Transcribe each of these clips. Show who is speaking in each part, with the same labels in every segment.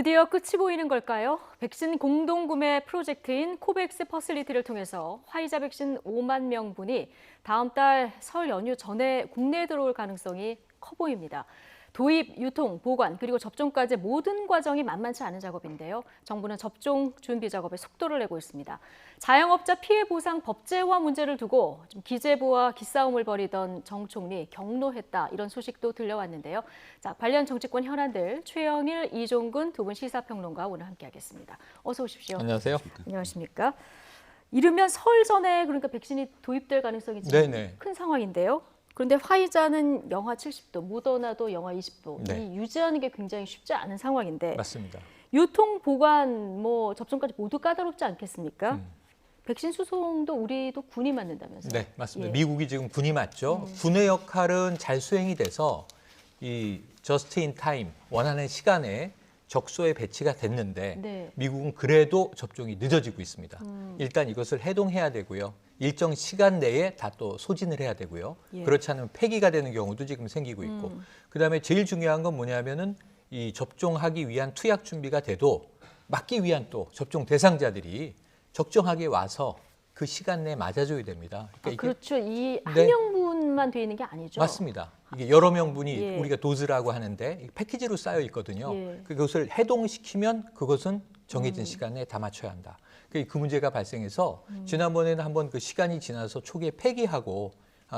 Speaker 1: 드디어 끝이 보이는 걸까요? 백신 공동구매 프로젝트인 코백스 퍼실리티를 통해서 화이자 백신 5만 명분이 다음 달 설 연휴 전에 국내에 들어올 가능성이 커 보입니다. 도입, 유통, 보관, 그리고 접종까지 모든 과정이 만만치 않은 작업인데요. 정부는 접종 준비 작업에 속도를 내고 있습니다. 자영업자 피해 보상 법제화 문제를 두고 좀 기재부와 기싸움을 벌이던 정 총리 경로했다, 이런 소식도 들려왔는데요. 자, 관련 정치권 현안들 최영일, 이종근 두 분 시사평론가 오늘 함께하겠습니다. 어서 오십시오.
Speaker 2: 안녕하세요.
Speaker 1: 안녕하십니까? 이르면 설 전에 그러니까 백신이 도입될 가능성이 지금 큰 상황인데요. 그런데 화이자는 영하 70도, 모더나도 영하 20도, 이 유지하는 게 굉장히 쉽지 않은 상황인데.
Speaker 2: 맞습니다.
Speaker 1: 유통, 보관, 접종까지 모두 까다롭지 않겠습니까? 백신 수송도 우리도 군이 맡는다면서요?
Speaker 2: 네, 맞습니다.
Speaker 1: 예.
Speaker 2: 미국이 지금 군이 맞죠. 군의 역할은 잘 수행이 돼서 이 저스트 인 타임, 원하는 시간에 적소에 배치가 됐는데 미국은 그래도 접종이 늦어지고 있습니다. 일단 이것을 해동해야 되고요. 일정 시간 내에 다 또 소진을 해야 되고요. 그렇지 않으면 폐기가 되는 경우도 지금 생기고 있고. 그다음에 제일 중요한 건 뭐냐면은 이 접종하기 위한 투약 준비가 돼도 맞기 위한 또 접종 대상자들이 적정하게 와서 그 시간 내에 맞아줘야 됩니다. 그러니까
Speaker 1: 그렇죠. 이 한 명분만 돼 있는 게 아니죠.
Speaker 2: 맞습니다. 이게 여러 명분이 우리가 도즈라고 하는데 패키지로 쌓여 있거든요. 그것을 해동시키면 그것은 정해진 시간에 다 맞춰야 한다. 그 문제가 발생해서 지난번에는 한번 그 시간이 지나서 초기에 폐기하고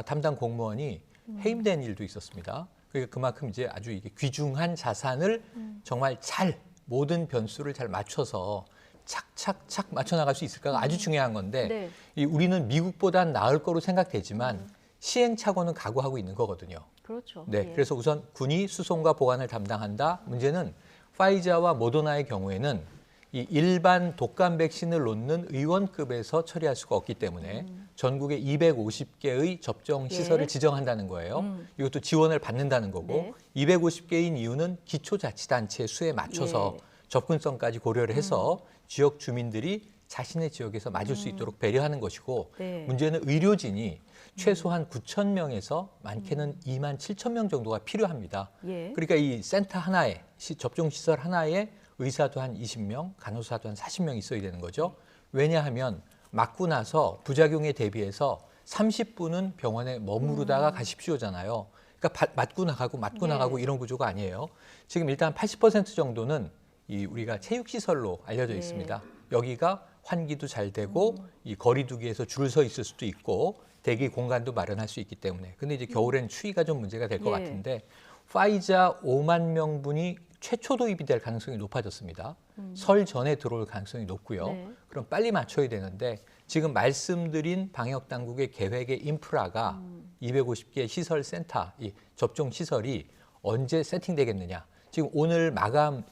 Speaker 2: 담당 공무원이 해임된 일도 있었습니다. 그러니까 그만큼 이제 아주 이게 귀중한 자산을 정말 잘 모든 변수를 잘 맞춰서 착착착 맞춰 나갈 수 있을까가 아주 중요한 건데 우리는 미국보단 나을 거로 생각되지만 시행착오는 각오하고 있는 거거든요.
Speaker 1: 그렇죠.
Speaker 2: 그래서 우선 군이 수송과 보관을 담당한다. 문제는 파이자와 모더나의 경우에는 이 일반 독감 백신을 놓는 의원급에서 처리할 수가 없기 때문에 전국에 250개의 접종 시설을 지정한다는 거예요. 이것도 지원을 받는다는 거고 250개인 이유는 기초자치단체 수에 맞춰서 접근성까지 고려를 해서 지역 주민들이 자신의 지역에서 맞을 수 있도록 배려하는 것이고 문제는 의료진이 최소한 9천 명에서 많게는 2만 7천 명 정도가 필요합니다. 그러니까 이 센터 하나에 접종 시설 하나에 의사도 한 20명, 간호사도 한 40명 있어야 되는 거죠. 왜냐하면 맞고 나서 부작용에 대비해서 30분은 병원에 머무르다가 가십시오잖아요. 그러니까 맞고 나가고 이런 구조가 아니에요. 지금 일단 80% 정도는 우리가 체육시설로 알려져 있습니다. 여기가 환기도 잘 되고 이 거리두기에서 줄 서 있을 수도 있고 대기 공간도 마련할 수 있기 때문에. 근데 이제 겨울엔 추위가 좀 문제가 될 것 같은데 화이자 5만 명분이 최초 도입이 될 가능성이 높아졌습니다. 설 전에 들어올 가능성이 높고요. 그럼 빨리 맞춰야 되는데 지금 말씀드린 방역 당국의 계획의 인프라가 250개 시설 센터, 이 접종 시설이 언제 세팅되겠느냐. 지금 오늘 마감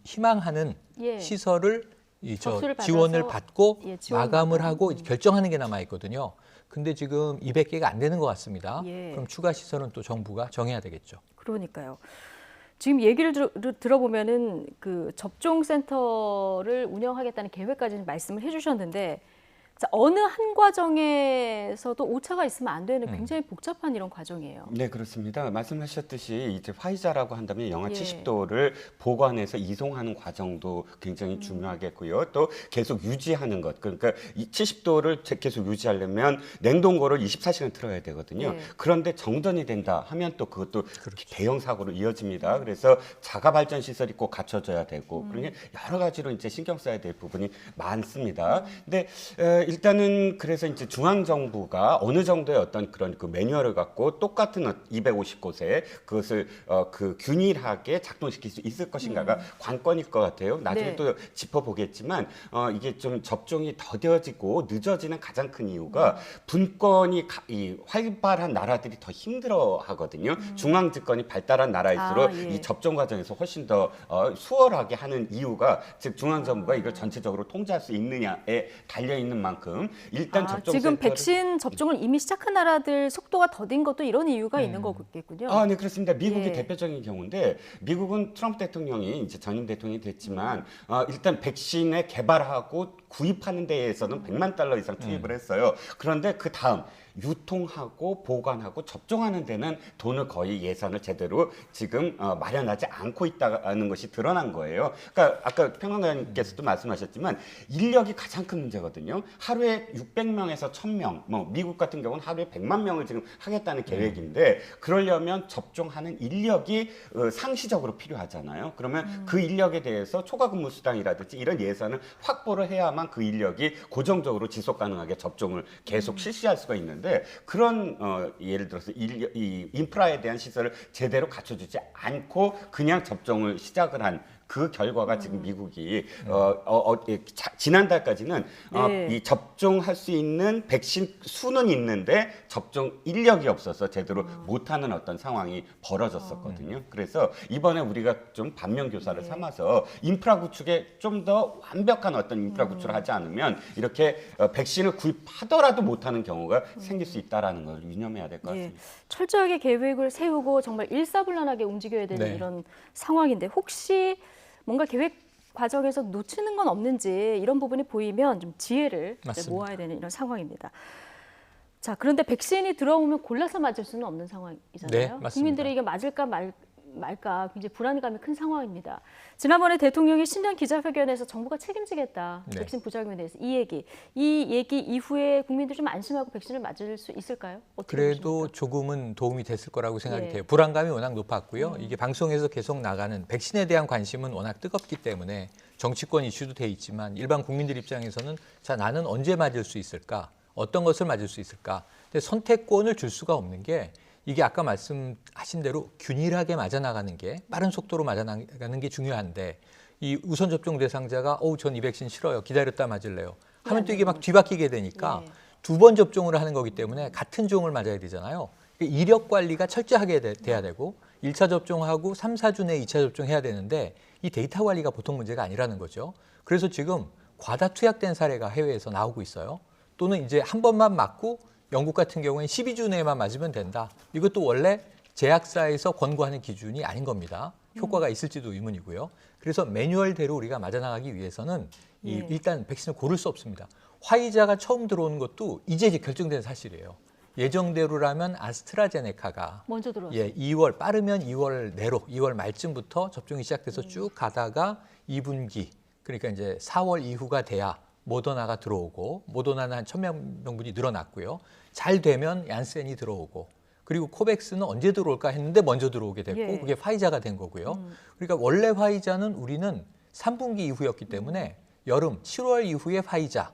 Speaker 2: 희망하는 시설을 지원을 받고 마감을 하고 결정하는 게 남아 있거든요. 근데 지금 200개가 안 되는 것 같습니다. 그럼 추가 시설은 또 정부가 정해야 되겠죠.
Speaker 1: 그러니까요. 지금 얘기를 들어보면은 그 접종센터를 운영하겠다는 계획까지는 말씀을 해주셨는데 어느 한 과정에서도 오차가 있으면 안 되는 굉장히 복잡한 이런 과정이에요.
Speaker 3: 네, 그렇습니다. 말씀하셨듯이 이제 화이자라고 한다면 영하 70도를 보관해서 이송하는 과정도 굉장히 중요하겠고요. 또 계속 유지하는 것. 그러니까 이 70도를 계속 유지하려면 냉동고를 24시간 틀어야 되거든요. 그런데 정전이 된다 하면 또 그것도 대형 사고로 이어집니다. 그래서 자가 발전 시설이 꼭 갖춰져야 되고 그러니 여러 가지로 이제 신경 써야 될 부분이 많습니다. 근데 일단은 그래서 이제 중앙 정부가 어느 정도의 어떤 그런 그 매뉴얼을 갖고 똑같은 250곳에 그것을 그 균일하게 작동시킬 수 있을 것인가가 관건일 것 같아요. 나중에 또 짚어보겠지만 이게 좀 접종이 더뎌지고 늦어지는 가장 큰 이유가 분권이 활발한 나라들이 더 힘들어하거든요. 중앙 집권이 발달한 나라일수록 이 접종 과정에서 훨씬 더 수월하게 하는 이유가 즉 중앙 정부가 이걸 전체적으로 통제할 수 있느냐에 달려 있는 만큼. 만큼 일단 접종
Speaker 1: 지금
Speaker 3: 센터를-
Speaker 1: 백신 접종을 이미 시작한 나라들 속도가 더딘 것도 이런 이유가 있는 거겠군요.
Speaker 3: 네, 그렇습니다. 미국이
Speaker 1: 예.
Speaker 3: 대표적인 경우인데 미국은 트럼프 대통령이 이제 전임 대통령이 됐지만 일단 백신을 개발하고 구입하는 데에서는 100만 달러 이상 투입을 했어요. 그런데 그 다음 유통하고 보관하고 접종하는 데는 돈을 거의 예산을 제대로 지금 마련하지 않고 있다는 것이 드러난 거예요. 그러니까 아까 평론가님께서도 말씀하셨지만 인력이 가장 큰 문제거든요. 하루에 600명에서 1000명, 뭐 미국 같은 경우는 하루에 100만 명을 지금 하겠다는 계획인데 그러려면 접종하는 인력이 상시적으로 필요하잖아요. 그러면 그 인력에 대해서 초과 근무 수당이라든지 이런 예산을 확보를 해야만 그 인력이 고정적으로 지속 가능하게 접종을 계속 실시할 수가 있는데 그런 예를 들어서 이 인프라에 대한 시설을 제대로 갖춰주지 않고 그냥 접종을 시작을 한 그 결과가 지금 미국이 지난달까지는
Speaker 1: 네.
Speaker 3: 이 접종할 수 있는 백신 수는 있는데 접종 인력이 없어서 제대로 못하는 어떤 상황이 벌어졌었거든요. 그래서 이번에 우리가 좀 반면 교사를 삼아서 인프라 구축에 좀 더 완벽한 어떤 인프라 구축을 하지 않으면 이렇게 백신을 구입하더라도 못하는 경우가 생길 수 있다라는 걸 유념해야 될 것 같습니다.
Speaker 1: 철저하게 계획을 세우고 정말 일사불란하게 움직여야 되는
Speaker 2: 네.
Speaker 1: 이런 상황인데 혹시 뭔가 계획 과정에서 놓치는 건 없는지 이런 부분이 보이면 좀 지혜를 이제
Speaker 2: 맞습니다.
Speaker 1: 모아야 되는 이런 상황입니다. 자, 그런데 백신이 들어오면 골라서 맞을 수는 없는 상황이잖아요.
Speaker 2: 네, 맞습니다.
Speaker 1: 국민들이 이게 맞을까 말까 굉장히 불안감이 큰 상황입니다. 지난번에 대통령이 신년 기자회견에서 정부가 책임지겠다.
Speaker 2: 네.
Speaker 1: 백신 부작용에 대해서 이 얘기 이후에 국민들이 좀 안심하고 백신을 맞을 수 있을까요? 어떻게
Speaker 2: 그래도
Speaker 1: 보십니까?
Speaker 2: 조금은 도움이 됐을 거라고 생각이
Speaker 1: 예.
Speaker 2: 돼요. 불안감이 워낙 높았고요. 이게 방송에서 계속 나가는 백신에 대한 관심은 워낙 뜨겁기 때문에 정치권 이슈도 돼 있지만 일반 국민들 입장에서는 자, 나는 언제 맞을 수 있을까? 어떤 것을 맞을 수 있을까? 근데 선택권을 줄 수가 없는 게 이게 아까 말씀하신 대로 균일하게 맞아 나가는 게 빠른 속도로 맞아 나가는 게 중요한데 이 우선 접종 대상자가 전 이 백신 싫어요. 기다렸다 맞을래요. 하면 또 이게 막 뒤바뀌게 되니까
Speaker 1: 예.
Speaker 2: 2번 접종을 하는 거기 때문에 같은 종을 맞아야 되잖아요. 이력 관리가 철저하게 돼야 되고 1차 접종하고 3, 4주 내에 2차 접종해야 되는데 이 데이터 관리가 보통 문제가 아니라는 거죠. 그래서 지금 과다 투약된 사례가 해외에서 나오고 있어요. 또는 이제 한 번만 맞고 영국 같은 경우에는 12주 내에만 맞으면 된다. 이것도 원래 제약사에서 권고하는 기준이 아닌 겁니다. 효과가 있을지도 의문이고요. 그래서 매뉴얼대로 우리가 맞아나가기 위해서는
Speaker 1: 예.
Speaker 2: 일단 백신을 고를 수 없습니다. 화이자가 처음 들어오는 것도 이제 결정된 사실이에요. 예정대로라면 아스트라제네카가
Speaker 1: 먼저 들어왔어요.
Speaker 2: 2월 빠르면 2월 내로 2월 말쯤부터 접종이 시작돼서 쭉 가다가 2분기 그러니까 이제 4월 이후가 돼야 모더나가 들어오고 모더나는 한 1,000명분이 늘어났고요. 잘 되면 얀센이 들어오고 그리고 코백스는 언제 들어올까 했는데 먼저 들어오게 됐고
Speaker 1: 예.
Speaker 2: 그게 화이자가 된 거고요. 그러니까 원래 화이자는 우리는 3분기 이후였기 때문에 여름 7월 이후에 화이자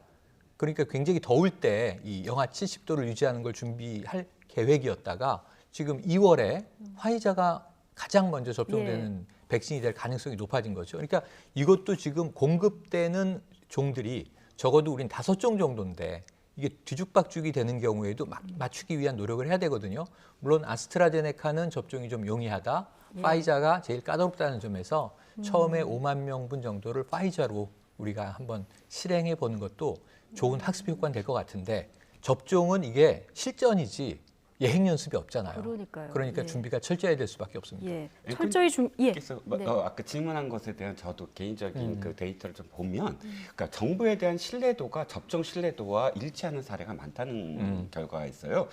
Speaker 2: 그러니까 굉장히 더울 때 이 영하 70도를 유지하는 걸 준비할 계획이었다가 지금 2월에 화이자가 가장 먼저 접종되는 백신이 될 가능성이 높아진 거죠. 그러니까 이것도 지금 공급되는 종들이 적어도 우린 5종 정도인데 이게 뒤죽박죽이 되는 경우에도 맞추기 위한 노력을 해야 되거든요. 물론 아스트라제네카는 접종이 좀 용이하다. 파이자가 제일 까다롭다는 점에서 처음에 5만 명분 정도를 파이자로 우리가 한번 실행해 보는 것도 좋은 학습 효과는 될 것 같은데 접종은 이게 실전이지 예행 연습이 없잖아요.
Speaker 1: 그러니까요.
Speaker 2: 그러니까
Speaker 1: 예.
Speaker 2: 준비가 철저해야 될 수밖에 없습니다.
Speaker 1: 예. 철저히
Speaker 3: 그래서
Speaker 1: 네.
Speaker 3: 아까 질문한 것에 대한 저도 개인적인 그 데이터를 좀 보면, 그러니까 정부에 대한 신뢰도가 접종 신뢰도와 일치하는 사례가 많다는 결과가 있어요.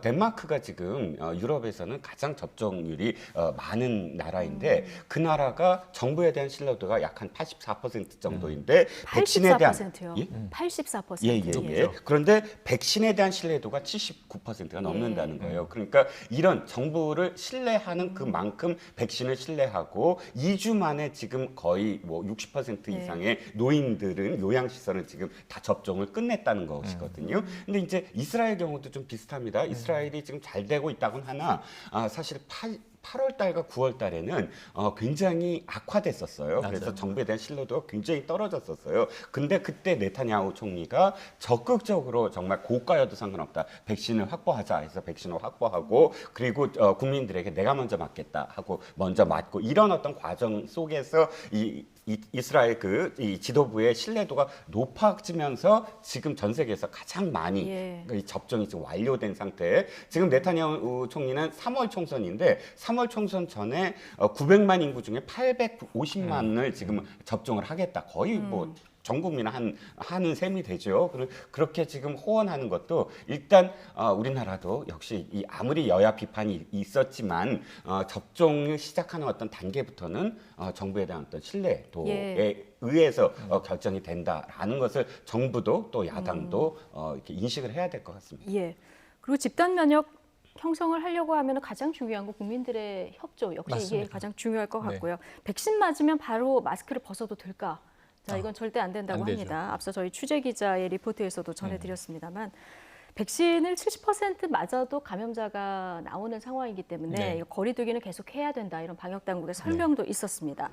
Speaker 3: 덴마크가 지금 유럽에서는 가장 접종률이 많은 나라인데 그 나라가 정부에 대한 신뢰도가 약 한 84% 정도인데 백신에 대한
Speaker 1: 84%요.
Speaker 3: 예?
Speaker 1: 84%.
Speaker 3: 예. 그런데 백신에 대한 신뢰도가 79%가 넘는다는 거예요. 그러니까 이런 정부를 신뢰하는 그만큼 백신을 신뢰하고 2주 만에 지금 거의 뭐 60% 이상의 노인들은 요양시설은 지금 다 접종을 끝냈다는 것이거든요. 근데 이제 이스라엘 경우도 좀 비슷합니다. 이스라엘이 지금 잘 되고 있다고는 하나 사실 8월 달과 9월 달에는 굉장히 악화됐었어요.
Speaker 2: 맞아요.
Speaker 3: 그래서 정부에 대한 신뢰도가 굉장히 떨어졌었어요. 근데 그때 네타냐후 총리가 적극적으로 정말 고가여도 상관없다. 백신을 확보하자 해서 백신을 확보하고 그리고 국민들에게 내가 먼저 맞겠다 하고 먼저 맞고 이런 어떤 과정 속에서 이 이스라엘 이 지도부의 신뢰도가 높아지면서 지금 전 세계에서 가장 많이
Speaker 1: 예.
Speaker 3: 이 접종이 지금 완료된 상태에 지금 네타냐후 총리는 3월 총선인데 3월 총선 전에 900만 인구 중에 850만을 지금 접종을 하겠다. 거의 뭐 전 국민 하는 셈이 되죠. 그렇게 지금 호언하는 것도 일단 우리나라도 역시 아무리 여야 비판이 있었지만 접종을 시작하는 어떤 단계부터는 정부에 대한 어떤 신뢰도에
Speaker 1: 예.
Speaker 3: 의해서 결정이 된다라는 것을 정부도 또 야당도 이렇게 인식을 해야 될 것 같습니다.
Speaker 1: 예. 그리고 집단 면역 형성을 하려고 하면 가장 중요한 건 국민들의 협조 역시 이게
Speaker 2: 맞습니다.
Speaker 1: 가장 중요할 것
Speaker 2: 네.
Speaker 1: 같고요. 백신 맞으면 바로 마스크를 벗어도 될까? 자, 이건 절대 안 된다고
Speaker 2: 안 되죠.
Speaker 1: 합니다. 앞서 저희 취재 기자의 리포트에서도 전해드렸습니다만 백신을 70% 맞아도 감염자가 나오는 상황이기 때문에
Speaker 2: 네.
Speaker 1: 이거 거리두기는 계속 해야 된다 이런 방역 당국의 설명도 있었습니다.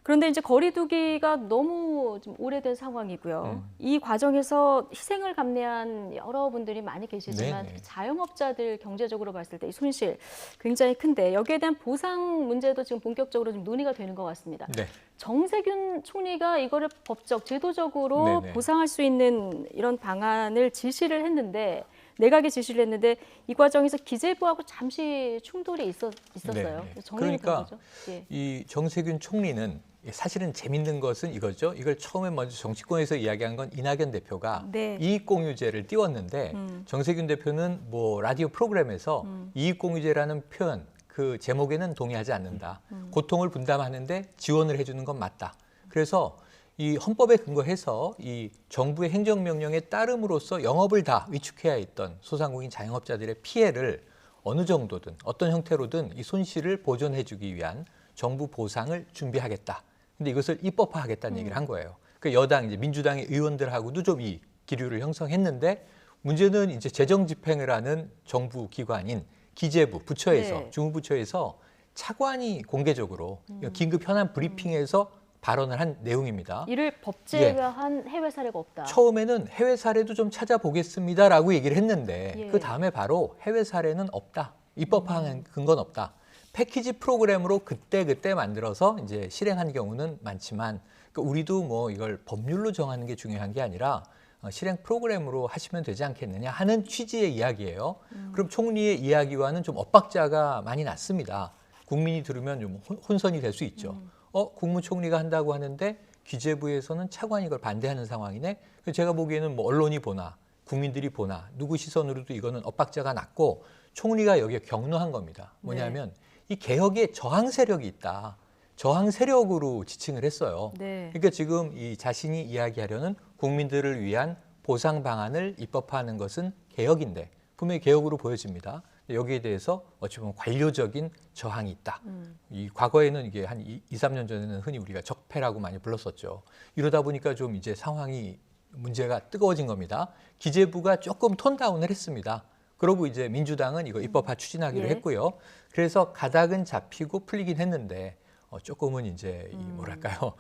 Speaker 1: 그런데 이제 거리두기가 너무 좀 오래된 상황이고요. 이 과정에서 희생을 감내한 여러분들이 많이 계시지만
Speaker 2: 네네.
Speaker 1: 자영업자들 경제적으로 봤을 때 이 손실 굉장히 큰데 여기에 대한 보상 문제도 지금 본격적으로 좀 논의가 되는 것 같습니다.
Speaker 2: 네.
Speaker 1: 정세균 총리가 이거를 법적, 제도적으로
Speaker 2: 네네.
Speaker 1: 보상할 수 있는 이런 방안을 지시를 했는데 내각에 지시를 했는데 이 과정에서 기재부하고 잠시 충돌이 있었어요.
Speaker 2: 네네.
Speaker 1: 정리를
Speaker 2: 그러니까
Speaker 1: 거죠. 예.
Speaker 2: 이 정세균 총리는 사실은 재밌는 것은 이거죠. 이걸 처음에 먼저 정치권에서 이야기한 건 이낙연 대표가
Speaker 1: 네.
Speaker 2: 이익공유제를 띄웠는데 정세균 대표는 뭐 라디오 프로그램에서 이익공유제라는 표현 그 제목에는 동의하지 않는다. 고통을 분담하는데 지원을 해주는 건 맞다. 그래서 이 헌법에 근거해서 이 정부의 행정명령에 따름으로써 영업을 다 위축해야 했던 소상공인 자영업자들의 피해를 어느 정도든 어떤 형태로든 이 손실을 보존해주기 위한 정부 보상을 준비하겠다. 근데 이것을 입법화하겠다는 얘기를 한 거예요. 그 여당 이제 민주당의 의원들하고도 좀 이 기류를 형성했는데 문제는 이제 재정 집행을 하는 정부 기관인 기재부 부처에서
Speaker 1: 네.
Speaker 2: 주무부처에서 차관이 공개적으로 긴급 현안 브리핑에서 발언을 한 내용입니다.
Speaker 1: 이를 법제화한 해외 사례가 없다.
Speaker 2: 처음에는 해외 사례도 좀 찾아보겠습니다라고 얘기를 했는데
Speaker 1: 예.
Speaker 2: 그 다음에 바로 해외 사례는 없다. 입법화한 근거는 없다. 패키지 프로그램으로 그때 만들어서 이제 실행한 경우는 많지만 그러니까 우리도 뭐 이걸 법률로 정하는 게 중요한 게 아니라 실행 프로그램으로 하시면 되지 않겠느냐 하는 취지의 이야기예요. 그럼 총리의 이야기와는 좀 엇박자가 많이 났습니다. 국민이 들으면 좀 혼선이 될 수 있죠. 국무총리가 한다고 하는데 기재부에서는 차관이 이걸 반대하는 상황이네. 그래서 제가 보기에는 뭐 언론이 보나 국민들이 보나 누구 시선으로도 이거는 엇박자가 났고 총리가 여기에 격노한 겁니다. 뭐냐면 이 개혁에 저항 세력이 있다. 저항 세력으로 지칭을 했어요.
Speaker 1: 네.
Speaker 2: 그러니까 지금 이 자신이 이야기하려는 국민들을 위한 보상 방안을 입법화하는 것은 개혁인데 분명히 개혁으로 보여집니다. 여기에 대해서 어찌 보면 관료적인 저항이 있다. 이 과거에는 이게 한 2, 3년 전에는 흔히 우리가 적폐라고 많이 불렀었죠. 이러다 보니까 좀 이제 상황이 문제가 뜨거워진 겁니다. 기재부가 조금 톤 다운을 했습니다. 그러고 이제 민주당은 이거 입법화 추진하기로
Speaker 1: 예.
Speaker 2: 했고요. 그래서 가닥은 잡히고 풀리긴 했는데 조금은 이제 이 뭐랄까요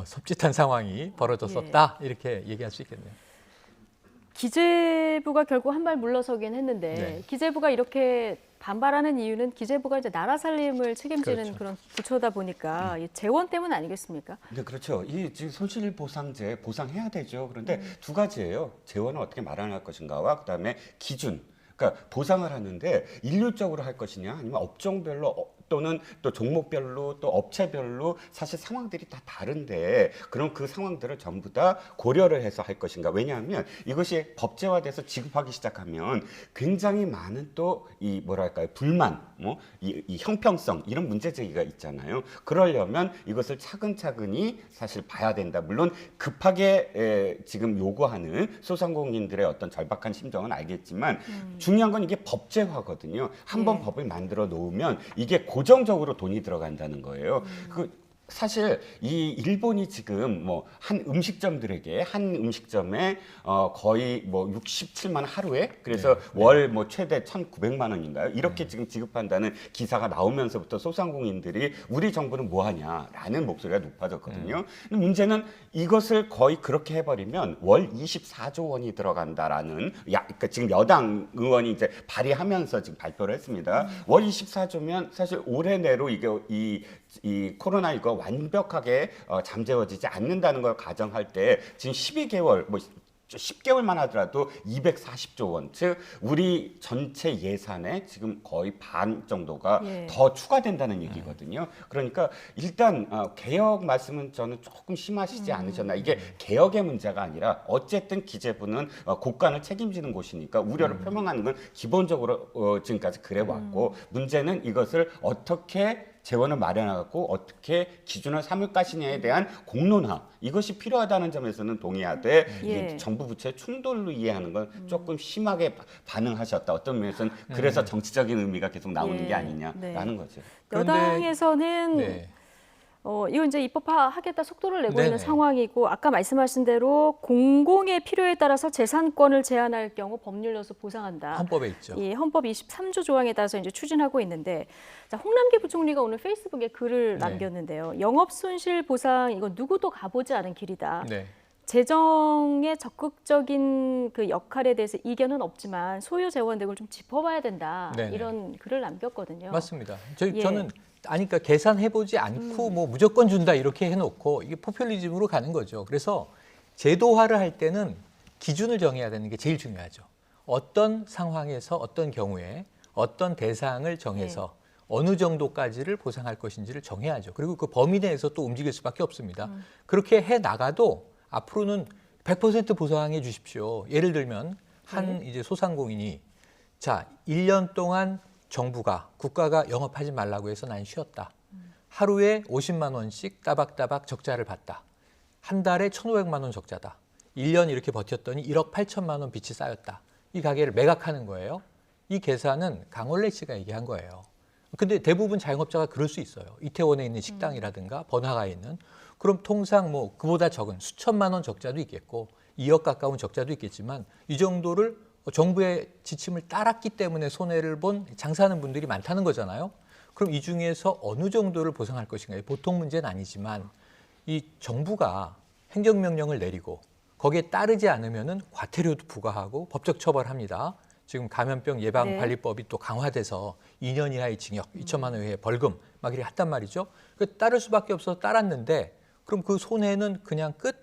Speaker 2: 섭짓한 상황이 벌어졌었다 이렇게 얘기할 수 있겠네요.
Speaker 1: 기재부가 결국 한 발 물러서긴 했는데
Speaker 2: 네.
Speaker 1: 기재부가 이렇게 반발하는 이유는 기재부가 이제 나라 살림을 책임지는
Speaker 2: 그렇죠.
Speaker 1: 그런 부처다 보니까 이 재원 때문 아니겠습니까?
Speaker 3: 네, 그렇죠. 이 지금 손실보상제 보상해야 되죠. 그런데 두 가지예요. 재원을 어떻게 마련할 것인가와 그다음에 기준. 그러니까 보상을 하는데 일률적으로 할 것이냐 아니면 업종별로 또는 또 종목별로 또 업체별로 사실 상황들이 다 다른데 그럼 그 상황들을 전부 다 고려를 해서 할 것인가. 왜냐하면 이것이 법제화돼서 지급하기 시작하면 굉장히 많은 또 이 뭐랄까요 불만 이 형평성 이런 문제 제기가 있잖아요. 그러려면 이것을 차근차근히 사실 봐야 된다. 물론 급하게 지금 요구하는 소상공인들의 어떤 절박한 심정은 알겠지만 중요한 건 이게 법제화거든요. 한번 법을 만들어 놓으면 이게 고정적으로 돈이 들어간다는 거예요. 사실 이 일본이 지금 뭐 한 음식점들에게 한 음식점에 거의 뭐 67만 하루에 그래서 월 뭐 최대 1,900만 원인가요? 이렇게 지금 지급한다는 기사가 나오면서부터 소상공인들이 우리 정부는 뭐 하냐라는 목소리가 높아졌거든요. 근데 문제는 이것을 거의 그렇게 해버리면 월 24조 원이 들어간다라는 그러니까 지금 여당 의원이 이제 발의하면서 지금 발표를 했습니다. 월 24조면 사실 올해 내로 이게 이 이 코로나19가 완벽하게 잠재워지지 않는다는 걸 가정할 때 지금 12개월 10개월만 하더라도 240조 원, 즉 우리 전체 예산의 지금 거의 반 정도가
Speaker 1: 예.
Speaker 3: 더 추가된다는 얘기거든요. 그러니까 일단 개혁 말씀은 저는 조금 심하시지 않으셨나. 이게 개혁의 문제가 아니라 어쨌든 기재부는 국간을 책임지는 곳이니까 우려를 표명하는 건 기본적으로 지금까지 그래 왔고 문제는 이것을 어떻게 재원을 마련하고 어떻게 기준을 삼을 것이냐에 대한 공론화 이것이 필요하다는 점에서는 동의하되
Speaker 1: 예.
Speaker 3: 이 정부 부채 충돌로 이해하는 건 조금 심하게 반응하셨다. 어떤 면에서는 그래서 정치적인 의미가 계속 나오는
Speaker 1: 예.
Speaker 3: 게 아니냐라는
Speaker 1: 네.
Speaker 3: 거죠.
Speaker 2: 그런데-
Speaker 1: 여당에서는
Speaker 2: 네.
Speaker 1: 이거 이제 입법화하겠다 속도를 내고
Speaker 2: 네네.
Speaker 1: 있는 상황이고 아까 말씀하신 대로 공공의 필요에 따라서 재산권을 제한할 경우 법률로서 보상한다.
Speaker 2: 헌법에 있죠.
Speaker 1: 이 헌법 23조 조항에 따라서 이제 추진하고 있는데 자, 홍남기 부총리가 오늘 페이스북에 글을
Speaker 2: 네.
Speaker 1: 남겼는데요. 영업 손실 보상 이건 누구도 가보지 않은 길이다.
Speaker 2: 네.
Speaker 1: 재정의 적극적인 그 역할에 대해서 이견은 없지만 소요 재원 등을 좀 짚어봐야 된다.
Speaker 2: 네네.
Speaker 1: 이런 글을 남겼거든요.
Speaker 2: 맞습니다.
Speaker 1: 예.
Speaker 2: 저는 그러니까 계산해보지 않고 뭐 무조건 준다 이렇게 해놓고 이게 포퓰리즘으로 가는 거죠. 그래서 제도화를 할 때는 기준을 정해야 되는 게 제일 중요하죠. 어떤 상황에서 어떤 경우에 어떤 대상을 정해서 어느 정도까지를 보상할 것인지를 정해야죠. 그리고 그 범위 내에서 또 움직일 수밖에 없습니다. 그렇게 해 나가도 앞으로는 100% 보상해 주십시오. 예를 들면 한 이제 소상공인이 자, 1년 동안 정부가 국가가 영업하지 말라고 해서 난 쉬었다. 하루에 50만 원씩 따박따박 적자를 봤다. 한 달에 1,500만 원 적자다. 1년 이렇게 버텼더니 1억 8천만 원 빚이 쌓였다. 이 가게를 매각하는 거예요. 이 계산은 강원래 씨가 얘기한 거예요. 근데 대부분 자영업자가 그럴 수 있어요. 이태원에 있는 식당이라든가 번화가에 있는. 그럼 통상 뭐 그보다 적은 수천만 원 적자도 있겠고 2억 가까운 적자도 있겠지만 이 정도를 정부의 지침을 따랐기 때문에 손해를 본 장사하는 분들이 많다는 거잖아요. 그럼 이 중에서 어느 정도를 보상할 것인가? 보통 문제는 아니지만 이 정부가 행정명령을 내리고 거기에 따르지 않으면은 과태료도 부과하고 법적 처벌합니다. 지금 감염병 예방관리법이 또 강화돼서 2년 이하의 징역, 2천만 원 이하의 벌금 막 이렇게 했단 말이죠. 따를 수밖에 없어서 따랐는데 그럼 그 손해는 그냥 끝?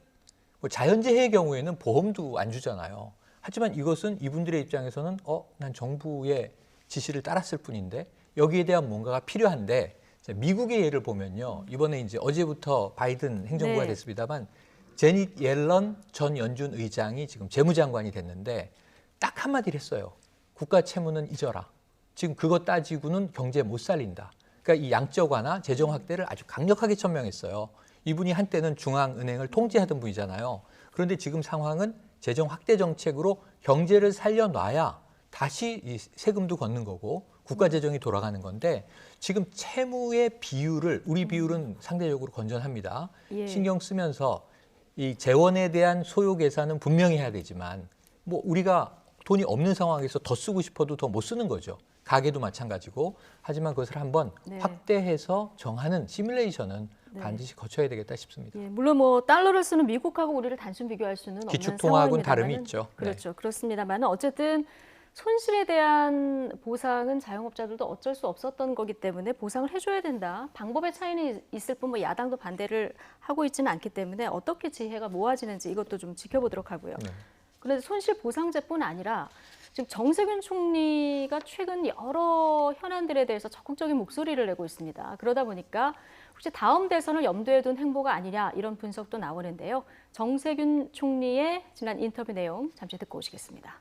Speaker 2: 뭐 자연재해의 경우에는 보험도 안 주잖아요. 하지만 이것은 이분들의 입장에서는 난 정부의 지시를 따랐을 뿐인데 여기에 대한 뭔가가 필요한데 미국의 예를 보면요. 이번에 이제 어제부터 바이든 행정부가
Speaker 1: 네.
Speaker 2: 됐습니다만 제닛 옐런 전 연준 의장이 지금 재무장관이 됐는데 딱 한마디를 했어요. 국가 채무는 잊어라. 지금 그거 따지고는 경제 못 살린다. 그러니까 이 양적 완화, 재정 확대를 아주 강력하게 천명했어요. 이분이 한때는 중앙은행을 통제하던 분이잖아요. 그런데 지금 상황은 재정 확대 정책으로 경제를 살려놔야 다시 이 세금도 걷는 거고 국가 재정이 돌아가는 건데 지금 채무의 비율을 우리 비율은 상대적으로 건전합니다.
Speaker 1: 예.
Speaker 2: 신경 쓰면서 이 재원에 대한 소요 계산은 분명히 해야 되지만 뭐 우리가 돈이 없는 상황에서 더 쓰고 싶어도 더 못 쓰는 거죠. 가게도 마찬가지고 하지만 그것을 한번
Speaker 1: 네.
Speaker 2: 확대해서 정하는 시뮬레이션은
Speaker 1: 네.
Speaker 2: 반드시 거쳐야 되겠다 싶습니다.
Speaker 1: 예, 물론 뭐 달러를 쓰는 미국하고 우리를 단순 비교할 수는 없는
Speaker 2: 기축통화하고는 다름이
Speaker 1: 상황입니다만은
Speaker 2: 있죠. 네.
Speaker 1: 그렇죠. 그렇습니다만 어쨌든 손실에 대한 보상은 자영업자들도 어쩔 수 없었던 거기 때문에 보상을 해줘야 된다. 방법의 차이는 있을 뿐 뭐 야당도 반대를 하고 있지는 않기 때문에 어떻게 지혜가 모아지는지 이것도 좀 지켜보도록 하고요.
Speaker 2: 네.
Speaker 1: 그런데 손실보상제뿐 아니라 지금 정세균 총리가 최근 여러 현안들에 대해서 적극적인 목소리를 내고 있습니다. 그러다 보니까 혹시 다음 대선을 염두에 둔 행보가 아니냐 이런 분석도 나오는데요. 정세균 총리의 지난 인터뷰 내용 잠시 듣고 오시겠습니다.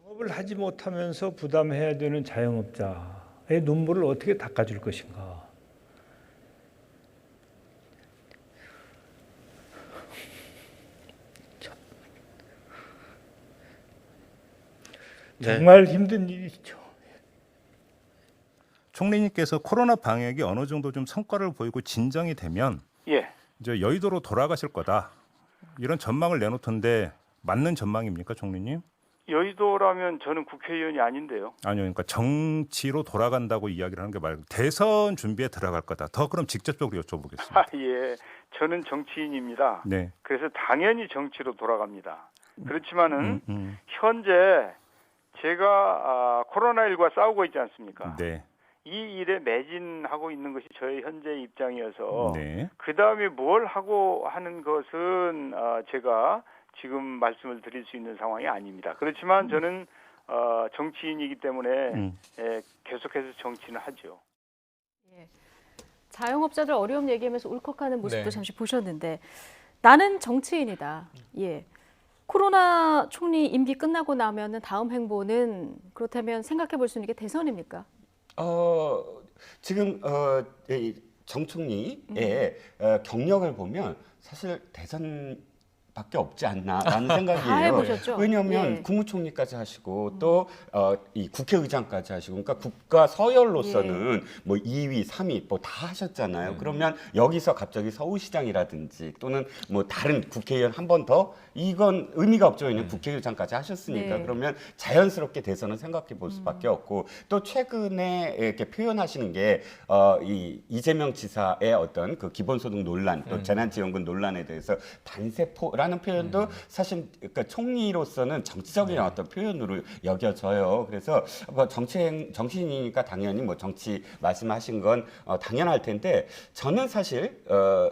Speaker 4: 영업을 하지 못하면서 부담해야 되는 자영업자의 눈물을 어떻게 닦아줄 것인가.
Speaker 5: 네.
Speaker 4: 정말 힘든 일이죠.
Speaker 5: 총리님께서 코로나 방역이 어느 정도 좀 성과를 보이고 진정이 되면
Speaker 6: 예.
Speaker 5: 이제 여의도로 돌아가실 거다. 이런 전망을 내놓던데 맞는 전망입니까, 총리님?
Speaker 6: 여의도라면 저는 국회의원이 아닌데요.
Speaker 5: 아니요, 그러니까 정치로 돌아간다고 이야기를 하는 게 말고 대선 준비에 들어갈 거다. 더 그럼 직접적으로 여쭤보겠습니다.
Speaker 6: 예. 저는 정치인입니다.
Speaker 5: 네.
Speaker 6: 그래서 당연히 정치로 돌아갑니다. 그렇지만은
Speaker 5: 음.
Speaker 6: 현재 제가 코로나19와 싸우고 있지 않습니까?
Speaker 5: 네.
Speaker 6: 이 일에 매진하고 있는 것이 저의 현재 입장이어서
Speaker 5: 네.
Speaker 6: 그 다음에 뭘 하고 하는 것은 제가 지금 말씀을 드릴 수 있는 상황이 아닙니다. 그렇지만 저는 정치인이기 때문에 계속해서 정치는 하죠.
Speaker 1: 자영업자들 어려움 얘기하면서 울컥하는 모습도
Speaker 2: 네.
Speaker 1: 잠시 보셨는데 나는 정치인이다. 예. 코로나 총리 임기 끝나고 나면은 다음 행보는 그렇다면 생각해 볼 수 있는 게 대선입니까?
Speaker 3: 지금 이 정 총리의 경력을 보면 사실 대선밖에 없지 않나라는
Speaker 1: 다
Speaker 3: 생각이에요.
Speaker 1: 해보셨죠?
Speaker 3: 왜냐하면
Speaker 1: 예.
Speaker 3: 국무총리까지 하시고 또 이 국회의장까지 하시고, 그러니까 국가 서열로서는 뭐 2위, 3위 뭐 다 하셨잖아요. 그러면 여기서 갑자기 서울시장이라든지 또는 뭐 다른 국회의원 한 번 더, 이건 의미가 없죠. 왜냐면 국회의장까지 하셨으니까.
Speaker 1: 네.
Speaker 3: 그러면 자연스럽게 대선을 생각해 볼 수밖에 없고, 또 최근에 이렇게 표현하시는 게 이 이재명 지사의 어떤 그 기본소득 논란, 또 재난지원금 논란에 대해서 단세포라는 표현도 사실 그러니까 총리로서는 정치적인 어떤 표현으로 여겨져요. 그래서 뭐 정치인이니까 당연히 뭐 정치 말씀하신 건 당연할 텐데, 저는 사실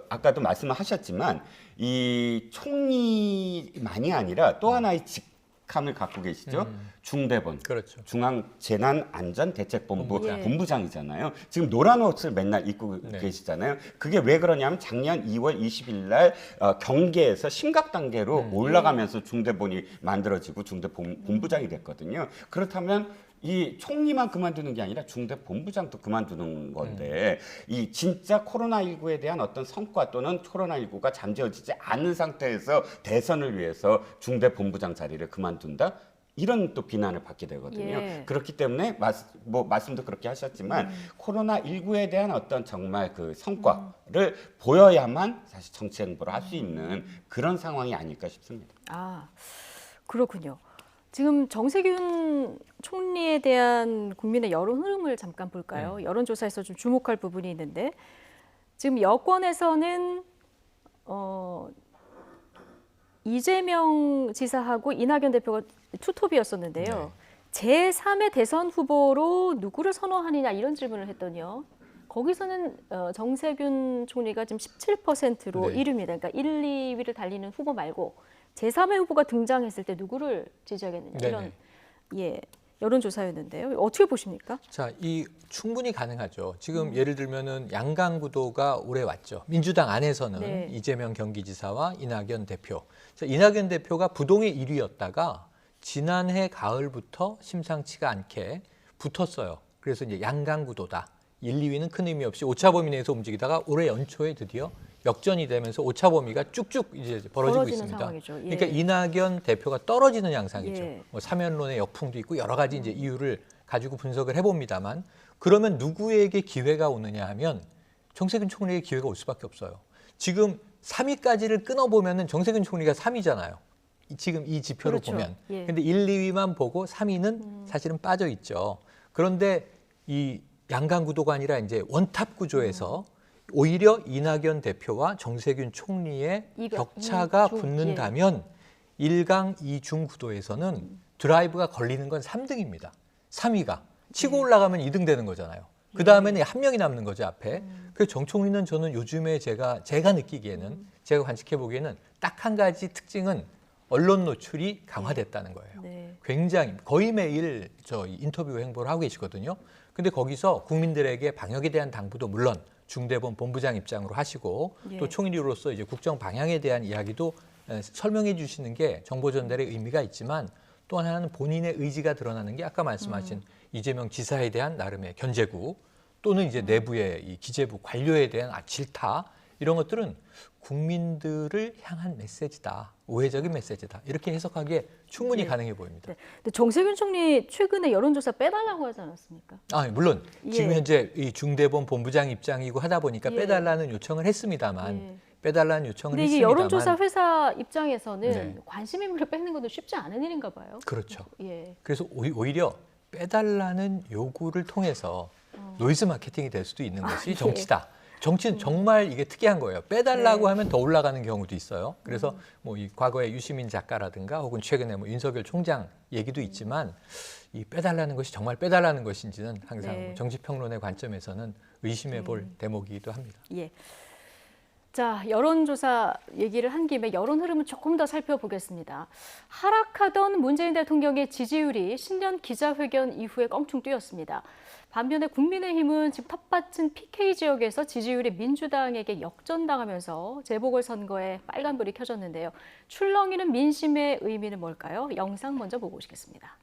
Speaker 3: 아까도 말씀하셨지만 이 총리만이 아니라 또 하나의 직함을 갖고 계시죠. 중대본.
Speaker 2: 그렇죠.
Speaker 3: 중앙재난안전대책본부
Speaker 1: 예.
Speaker 3: 본부장이잖아요. 지금 노란 옷을 맨날 입고
Speaker 2: 네.
Speaker 3: 계시잖아요. 그게 왜 그러냐면 작년 2월 20일 날 경계에서 심각 단계로 올라가면서 중대본이 만들어지고 중대본부장이 됐거든요. 그렇다면 이 총리만 그만두는 게 아니라 중대본부장도 그만두는 건데, 이 진짜 코로나19에 대한 어떤 성과 또는 코로나19가 잠재워지지 않은 상태에서 대선을 위해서 중대본부장 자리를 그만둔다? 이런 또 비난을 받게 되거든요.
Speaker 1: 예.
Speaker 3: 그렇기 때문에 말씀도 그렇게 하셨지만 코로나19에 대한 어떤 정말 그 성과를 보여야만 사실 정치 행보를 할 수 있는 그런 상황이 아닐까 싶습니다.
Speaker 1: 아, 그렇군요. 지금 정세균 총리에 대한 국민의 여론 흐름을 잠깐 볼까요? 여론조사에서 좀 주목할 부분이 있는데, 지금 여권에서는 이재명 지사하고 이낙연 대표가 투톱이었었는데요. 제3의 대선 후보로 누구를 선호하느냐 이런 질문을 했더니요. 거기서는 정세균 총리가 지금 17%로
Speaker 2: 네.
Speaker 1: 1위입니다. 그러니까 1, 2위를 달리는 후보 말고 제3의 후보가 등장했을 때 누구를 지지하겠느냐 이런 여론조사였는데요. 어떻게 보십니까?
Speaker 2: 자, 이 충분히 가능하죠. 지금 예를 들면은 양강 구도가 오래 왔죠. 민주당 안에서는
Speaker 1: 네.
Speaker 2: 이재명 경기지사와 이낙연 대표. 자, 이낙연 대표가 부동의 1위였다가 지난해 가을부터 심상치가 않게 붙었어요. 그래서 이제 양강 구도다. 1, 2위는 큰 의미 없이 오차 범위 내에서 움직이다가 올해 연초에 드디어 역전이 되면서 오차 범위가 쭉쭉 이제 벌어지고
Speaker 1: 벌어지는
Speaker 2: 있습니다.
Speaker 1: 상황이죠. 예.
Speaker 2: 그러니까 이낙연 대표가 떨어지는 양상이죠.
Speaker 1: 예.
Speaker 2: 뭐 사면론의 역풍도 있고 여러 가지 이제 이유를 가지고 분석을 해봅니다만, 그러면 누구에게 기회가 오느냐 하면 정세균 총리에게 기회가 올 수밖에 없어요. 지금 3위까지를 끊어보면은 정세균 총리가 3위잖아요. 지금 이 지표로
Speaker 1: 그렇죠.
Speaker 2: 보면.
Speaker 1: 예.
Speaker 2: 근데 1, 2위만 보고 3위는 사실은 빠져 있죠. 그런데 이 양강 구도가 아니라 이제 원탑 구조에서 오히려 이낙연 대표와 정세균 총리의 격차가 붙는다면 1강 2중 구도에서는 드라이브가 걸리는 건 3등입니다. 3위가. 치고 올라가면 2등 되는 거잖아요. 그 다음에는 한 명이 남는 거죠, 앞에. 그래서 정 총리는 저는 요즘에 제가 느끼기에는, 제가 관측해 보기에는 딱 한 가지 특징은 언론 노출이 강화됐다는 거예요.
Speaker 1: 네.
Speaker 2: 굉장히 거의 매일 저 인터뷰 행보를 하고 계시거든요. 근데 거기서 국민들에게 방역에 대한 당부도 물론 중대본 본부장 입장으로 하시고 또 총리로서 이제 국정 방향에 대한 이야기도 설명해 주시는 게 정보 전달의 의미가 있지만, 또 하나는 본인의 의지가 드러나는 게 아까 말씀하신 이재명 지사에 대한 나름의 견제구, 또는 이제 내부의 이 기재부 관료에 대한 질타, 이런 것들은 국민들을 향한 메시지다, 우회적인 메시지다, 이렇게 해석하기에 충분히 가능해 보입니다.
Speaker 1: 네. 근데 정세균 총리 최근에 여론조사 빼달라고 하지 않았습니까?
Speaker 2: 아, 물론 지금
Speaker 1: 예.
Speaker 2: 현재 이 중대본 본부장 입장이고 하다 보니까
Speaker 1: 예.
Speaker 2: 빼달라는 요청을 했습니다만,
Speaker 1: 예.
Speaker 2: 빼달라는 요청을
Speaker 1: 근데 이게
Speaker 2: 했습니다만,
Speaker 1: 여론조사 회사 입장에서는
Speaker 2: 네.
Speaker 1: 관심 인물을 빼는 것도 쉽지 않은 일인가 봐요.
Speaker 2: 그렇죠.
Speaker 1: 예.
Speaker 2: 그래서 오히려 빼달라는 요구를 통해서 노이즈 마케팅이 될 수도 있는 것이 정치다. 정치는 정말 이게 특이한 거예요. 빼달라고 하면 더 올라가는 경우도 있어요. 그래서 뭐 이 과거에 유시민 작가라든가 혹은 최근에 뭐 윤석열 총장 얘기도 있지만 이 빼달라는 것이 정말 빼달라는 것인지는 항상
Speaker 1: 네.
Speaker 2: 정치평론의 관점에서는 의심해 볼 대목이기도 합니다.
Speaker 1: 예. 자, 여론조사 얘기를 한 김에 여론 흐름을 조금 더 살펴보겠습니다. 하락하던 문재인 대통령의 지지율이 신년 기자회견 이후에 껑충 뛰었습니다. 반면에 국민의힘은 지금 텃밭인 PK 지역에서 지지율이 민주당에게 역전당하면서 재보궐선거에 빨간불이 켜졌는데요. 출렁이는 민심의 의미는 뭘까요? 영상 먼저 보고 오시겠습니다.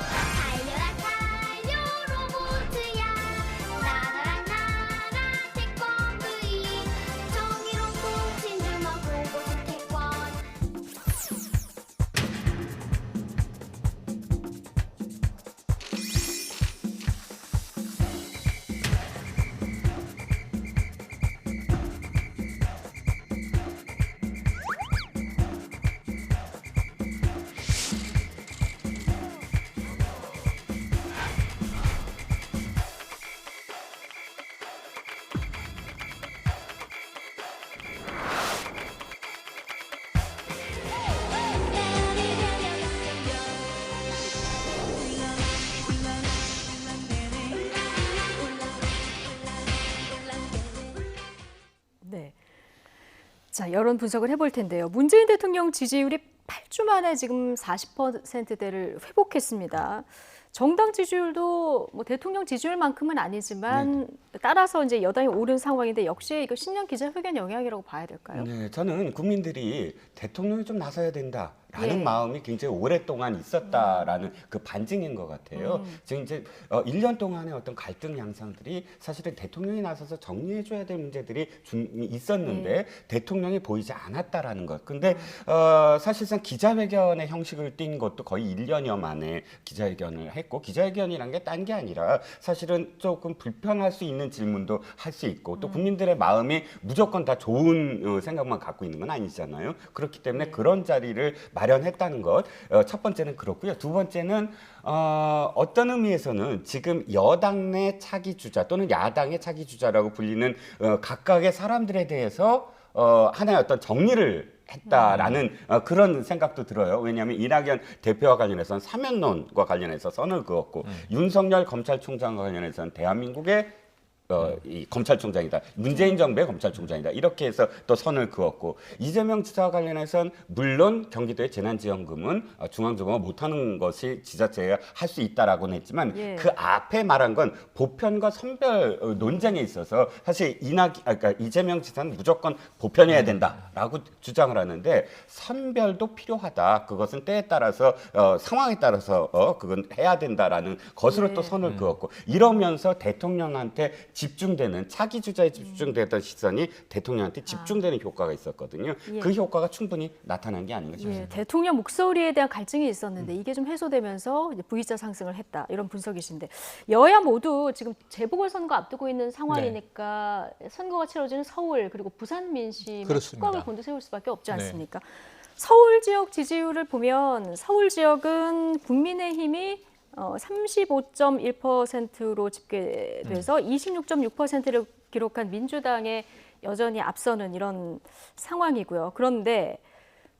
Speaker 7: 달려라 달려 로봇이야 나가라 나라 태권브이 정의로운 진주만 보고 태권
Speaker 1: 네. 자, 여론 분석을 해볼 텐데요. 문재인 대통령 지지율이 8주 만에 지금 40%대를 회복했습니다. 정당 지지율도 뭐 대통령 지지율만큼은 아니지만 따라서 이제 여당이 오른 상황인데 역시 이거 신년 기자회견 영향이라고 봐야 될까요?
Speaker 3: 네, 저는 국민들이 대통령이 좀 나서야 된다라는
Speaker 1: 예.
Speaker 3: 마음이 굉장히 오랫동안 있었다라는 그 반증인 것 같아요. 지금 이제 1년 동안의 어떤 갈등 양상들이 사실은 대통령이 나서서 정리해줘야 될 문제들이 좀 있었는데 대통령이 보이지 않았다라는 것. 근데 사실상 기자회견의 형식을 띈 것도 거의 1년여 만에 기자회견을 했고 기자회견이란 게 딴 게 아니라 사실은 조금 불편할 수 있는 질문도 할 수 있고 또 국민들의 마음이 무조건 다 좋은 생각만 갖고 있는 건 아니잖아요. 그렇기 때문에 그런 자리를 마련했다는 것. 첫 번째는 그렇고요. 두 번째는 어떤 의미에서는 지금 여당 내 차기 주자 또는 야당의 차기 주자라고 불리는 각각의 사람들에 대해서 하나의 어떤 정리를 했다라는 그런 생각도 들어요. 왜냐하면 이낙연 대표와 관련해서는 사면론과 관련해서 선을 그었고 윤석열 검찰총장과 관련해서는 대한민국의 이 검찰총장이다. 문재인 정부의 검찰총장이다. 이렇게 해서 또 선을 그었고 이재명 지사와 관련해서는 물론 경기도의 재난지원금은 중앙정부가 못하는 것이 지자체가 할 수 있다라고는 했지만 그 앞에 말한 건 보편과 선별 논쟁에 있어서 사실 그러니까 이재명 지사는 무조건 보편해야 된다라고 주장을 하는데 선별도 필요하다. 그것은 때에 따라서 상황에 따라서 그건 해야 된다라는 것으로 또 선을 그었고 이러면서 대통령한테 집중되는 차기 주자에 집중되던 시선이 대통령한테 집중되는 효과가 있었거든요. 그 효과가 충분히 나타난 게 아닌가 싶습니다.
Speaker 1: 대통령 목소리에 대한 갈증이 있었는데 이게 좀 해소되면서 이제 V자 상승을 했다 이런 분석이신데 여야 모두 지금 재보궐선거 앞두고 있는 상황이니까 선거가 치러지는 서울 그리고 부산 민심에
Speaker 2: 그렇습니다.
Speaker 1: 촉각을 곤두세울 수밖에 없지 않습니까? 서울 지역 지지율을 보면 서울 지역은 국민의힘이 35.1%로 집계돼서 26.6%를 기록한 민주당에 여전히 앞서는 이런 상황이고요. 그런데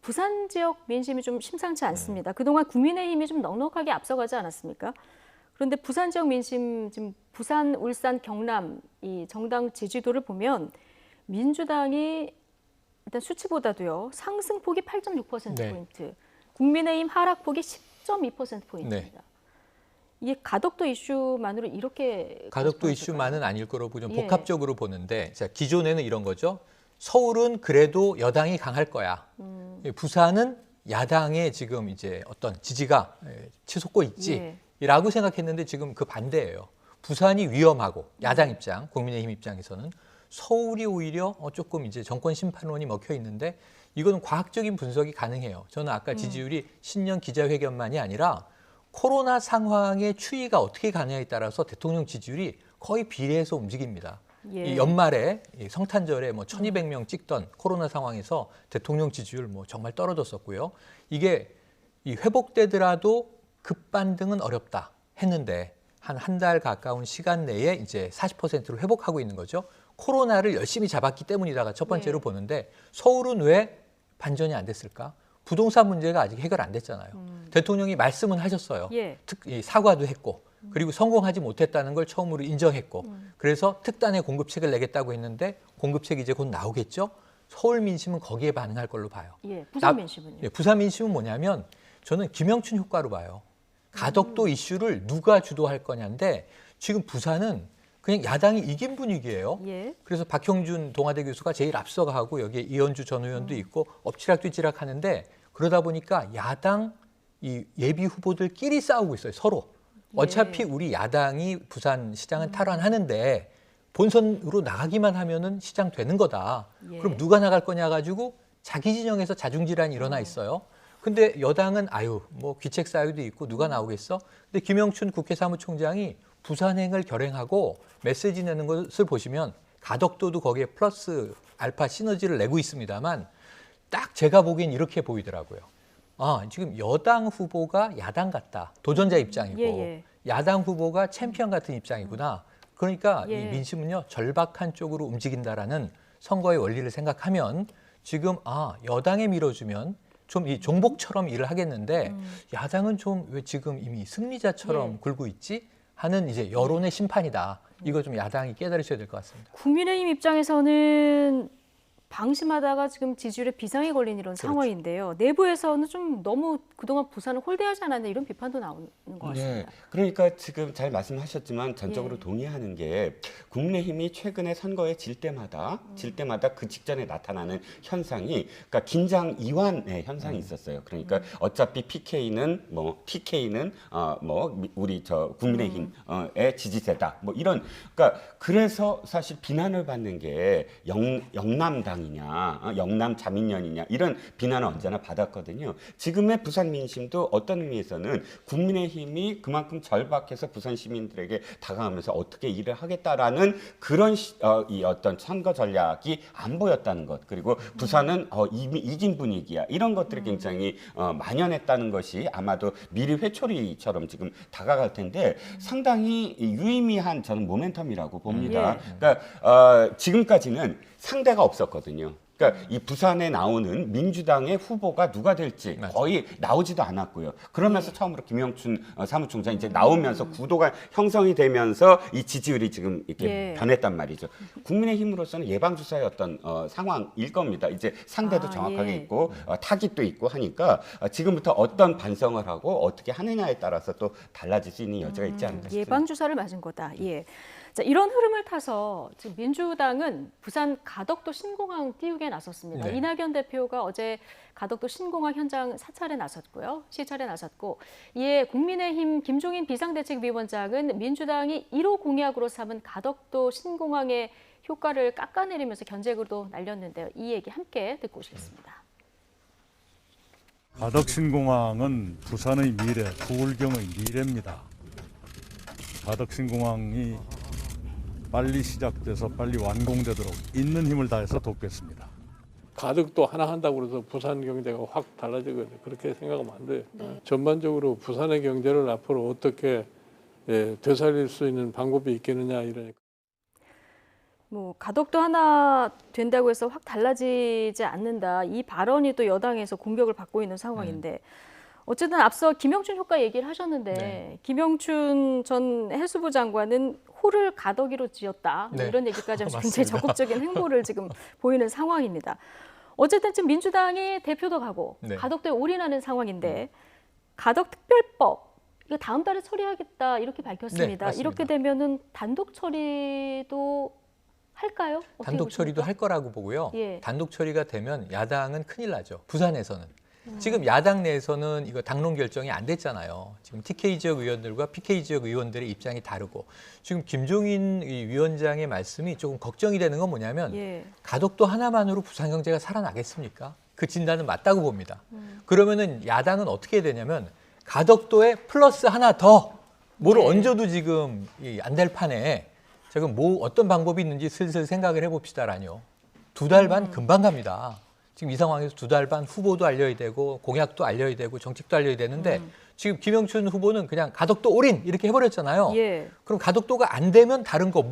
Speaker 1: 부산 지역 민심이 좀 심상치 않습니다. 그동안 국민의힘이 좀 넉넉하게 앞서가지 않았습니까? 그런데 부산 지역 민심, 지금 부산, 울산, 경남 이 정당 지지도를 보면 민주당이 일단 수치보다도요. 상승폭이 8.6%포인트, 국민의힘 하락폭이 10.2%포인트입니다. 이게 가덕도 이슈만으로 이렇게
Speaker 2: 가덕도 이슈만은 아닐 거로 좀 복합적으로 보는데 자, 기존에는 이런 거죠. 서울은 그래도 여당이 강할 거야. 부산은 야당의 지금 이제 어떤 지지가 치솟고 있지라고 생각했는데 지금 그 반대예요. 부산이 위험하고 야당 입장, 국민의힘 입장에서는 서울이 오히려 조금 이제 정권 심판론이 먹혀 있는데 이거는 과학적인 분석이 가능해요. 저는 아까 지지율이 신년 기자회견만이 아니라 코로나 상황의 추이가 어떻게 가냐에 따라서 대통령 지지율이 거의 비례해서 움직입니다. 이 연말에 이 성탄절에 뭐 1,200명 찍던 코로나 상황에서 대통령 지지율 뭐 정말 떨어졌었고요. 이게 이 회복되더라도 급반등은 어렵다 했는데 한 달 가까운 시간 내에 이제 40%로 회복하고 있는 거죠. 코로나를 열심히 잡았기 때문이다가 첫 번째로
Speaker 1: 네.
Speaker 2: 보는데 서울은 왜 반전이 안 됐을까? 부동산 문제가 아직 해결 안 됐잖아요. 대통령이 말씀은 하셨어요.
Speaker 1: 예.
Speaker 2: 사과도 했고 그리고 성공하지 못했다는 걸 처음으로 인정했고 그래서 특단의 공급책을 내겠다고 했는데 공급책이 이제 곧 나오겠죠. 서울 민심은 거기에 반응할 걸로 봐요.
Speaker 1: 예. 부산 민심은요?
Speaker 2: 예, 부산 민심은 뭐냐면 저는 김영춘 효과로 봐요. 가덕도 이슈를 누가 주도할 거냐인데 지금 부산은 그냥 야당이 이긴 분위기예요.
Speaker 1: 예.
Speaker 2: 그래서 박형준 동아대 교수가 제일 앞서가고 여기에 이현주 전 의원도 있고 엎치락뒤치락 하는데 그러다 보니까 야당 이 예비 후보들끼리 싸우고 있어요. 서로. 어차피 우리 야당이 부산 시장은 탈환하는데 본선으로 나가기만 하면은 시장 되는 거다.
Speaker 1: 예.
Speaker 2: 그럼 누가 나갈 거냐 가지고 자기 진영에서 자중질환이 일어나 있어요. 근데 여당은 아유 뭐 귀책 사유도 있고 누가 나오겠어? 근데 김영춘 국회 사무총장이 부산행을 결행하고 메시지 내는 것을 보시면 가덕도도 거기에 플러스 알파 시너지를 내고 있습니다만 딱 제가 보기엔 이렇게 보이더라고요. 아, 지금 여당 후보가 야당 같다. 도전자 입장이고
Speaker 1: 예.
Speaker 2: 야당 후보가 챔피언 같은 입장이구나. 그러니까
Speaker 1: 예.
Speaker 2: 이 민심은요. 절박한 쪽으로 움직인다라는 선거의 원리를 생각하면 지금 여당에 밀어주면 좀 이 종복처럼 일을 하겠는데 야당은 좀 왜 지금 이미 승리자처럼
Speaker 1: 예.
Speaker 2: 굴고 있지? 하는 이제 여론의 심판이다. 이거 좀 야당이 깨달으셔야 될 것 같습니다.
Speaker 1: 국민의힘 입장에서는 방심하다가 지금 지지율에 비상이 걸린 이런
Speaker 2: 그렇죠.
Speaker 1: 상황인데요. 내부에서는 좀 너무 그동안 부산을 홀대하지 않았나 이런 비판도 나오는 것 같습니다.
Speaker 3: 네, 그러니까 지금 잘 말씀하셨지만 전적으로
Speaker 1: 예.
Speaker 3: 동의하는 게 국민의힘이 최근에 선거에 질 때마다 그 직전에 나타나는 현상이 그러니까 긴장 이완의 현상이 있었어요. 그러니까 어차피 PK는 뭐 TK는 우리 저 국민의힘의 지지세다. 뭐 이런 그러니까 그래서 사실 비난을 받는 게 영남당이냐, 영남 자민련이냐 이런 비난을 언제나 받았거든요. 지금의 부산 민심도 어떤 의미에서는 국민의힘이 그만큼 절박해서 부산 시민들에게 다가가면서 어떻게 일을 하겠다라는 그런 이 어떤 선거 전략이 안 보였다는 것 그리고 부산은 이미 이긴 분위기야 이런 것들이 굉장히 만연했다는 것이 아마도 미리 회초리처럼 지금 다가갈 텐데 상당히 유의미한 저는 모멘텀이라고 봅니다.
Speaker 1: 예.
Speaker 3: 그러니까 지금까지는 상대가 없었거든요. 그러니까 이 부산에 나오는 민주당의 후보가 누가 될지
Speaker 2: 맞아요.
Speaker 3: 거의 나오지도 않았고요. 그러면서 처음으로 김영춘 사무총장 이제 나오면서 구도가 형성이 되면서 이 지지율이 지금 이렇게
Speaker 1: 예.
Speaker 3: 변했단 말이죠. 국민의힘으로서는 예방주사의 어떤 상황일 겁니다. 이제 상대도
Speaker 1: 아,
Speaker 3: 정확하게
Speaker 1: 예.
Speaker 3: 있고 타깃도 있고 하니까 지금부터 어떤 반성을 하고 어떻게 하느냐에 따라서 또 달라질 수 있는 여지가 있지 않을까 싶습니다.
Speaker 1: 예방 주사를 맞은 거다. 예. 자, 이런 흐름을 타서 지금 민주당은 부산 가덕도 신공항 띄우기에 나섰습니다.
Speaker 2: 네.
Speaker 1: 이낙연 대표가 어제 가덕도 신공항 현장 사찰에 나섰고요. 시찰에 나섰고 이에 국민의힘 김종인 비상대책위원장은 민주당이 1호 공약으로 삼은 가덕도 신공항의 효과를 깎아내리면서 견제구도 날렸는데요. 이 얘기 함께 듣고 오시겠습니다.
Speaker 8: 가덕신공항은 부산의 미래, 부울경의 미래입니다. 가덕신공항이 빨리 시작돼서 빨리 완공되도록 있는 힘을 다해서 돕겠습니다.
Speaker 9: 가덕도 하나 한다고 해서 부산 경제가 확 달라지거든요. 그렇게 생각하면 안 돼요. 전반적으로 부산의 경제를 앞으로 어떻게 되살릴 수 있는 방법이 있겠느냐 이러니까.
Speaker 1: 뭐 가덕도 하나 된다고 해서 확 달라지지 않는다. 이 발언이 또 여당에서 공격을 받고 있는 상황인데 어쨌든 앞서 김영춘 효과 얘기를 하셨는데
Speaker 2: 네.
Speaker 1: 김영춘 전 해수부 장관은 호를 가덕이로 지었다. 뭐
Speaker 2: 네.
Speaker 1: 이런 얘기까지 하면서 굉장히
Speaker 2: 맞습니다.
Speaker 1: 적극적인 행보를 지금 보이는 상황입니다. 어쨌든 지금 민주당이 대표도 가고
Speaker 2: 네.
Speaker 1: 가덕도에 올인하는 상황인데 가덕특별법 이거 다음 달에 처리하겠다 이렇게 밝혔습니다.
Speaker 2: 네, 맞습니다.
Speaker 1: 이렇게 되면은 단독 처리도 할까요? 어떻게
Speaker 2: 단독 처리도
Speaker 1: 보십니까?
Speaker 2: 할 거라고 보고요.
Speaker 1: 예.
Speaker 2: 단독 처리가 되면 야당은 큰일 나죠. 부산에서는. 지금 야당 내에서는 이거 당론 결정이 안 됐잖아요. 지금 TK 지역 의원들과 PK 지역 의원들의 입장이 다르고 지금 김종인 위원장의 말씀이 조금 걱정이 되는 건 뭐냐면
Speaker 1: 예.
Speaker 2: 가덕도 하나만으로 부산 경제가 살아나겠습니까? 그 진단은 맞다고 봅니다. 그러면은 야당은 어떻게 해야 되냐면 가덕도에 플러스 하나 더 뭐를
Speaker 1: 네.
Speaker 2: 얹어도 지금 안 될 판에 지금 뭐 어떤 방법이 있는지 슬슬 생각을 해봅시다라뇨. 2달 반 금방 갑니다. 지금 이 상황에서 2달 반 후보도 알려야 되고 공약도 알려야 되고 정책도 알려야 되는데 지금 김영춘 후보는 그냥 가덕도 올인 이렇게 해버렸잖아요.
Speaker 1: 예.
Speaker 2: 그럼 가덕도가 안 되면 다른 거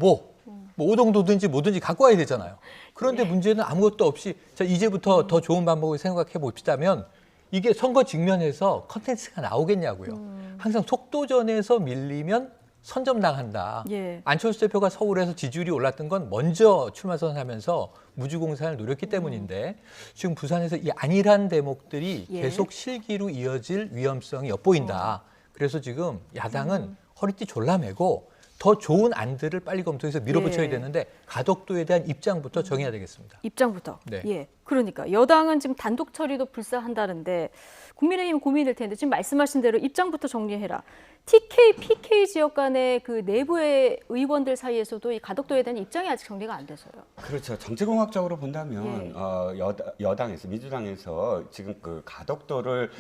Speaker 2: 뭐 오동도든지 뭐든지 갖고 와야 되잖아요. 그런데 문제는 아무것도 없이 자 이제부터 더 좋은 방법을 생각해 봅시다면 이게 선거 직면에서 컨텐츠가 나오겠냐고요. 항상 속도전에서 밀리면 선점당한다.
Speaker 1: 예.
Speaker 2: 안철수 대표가 서울에서 지지율이 올랐던 건 먼저 출마 선언하면서 무주공산을 노렸기 때문인데 지금 부산에서 이 안일한 대목들이
Speaker 1: 예.
Speaker 2: 계속 실기로 이어질 위험성이 엿보인다. 그래서 지금 야당은 허리띠 졸라매고 더 좋은 안들을 빨리 검토해서 밀어붙여야
Speaker 1: 예.
Speaker 2: 되는데 가덕도에 대한 입장부터 정해야 되겠습니다.
Speaker 1: 입장부터.
Speaker 2: 네.
Speaker 1: 예. 그러니까 여당은 지금 단독 처리도 불사한다는데 국민의힘 고민일 텐데 지금 말씀하신 대로 입장부터 정리해라. TK, PK 지역 간의 그 내부의 의원들 사이에서도 이 가덕도에 대한 입장이 아직 정리가 안 돼서요.
Speaker 3: 그렇죠. 정치공학적으로 본다면
Speaker 1: 예.
Speaker 3: 여당에서 민주당에서 지금 그 가덕도를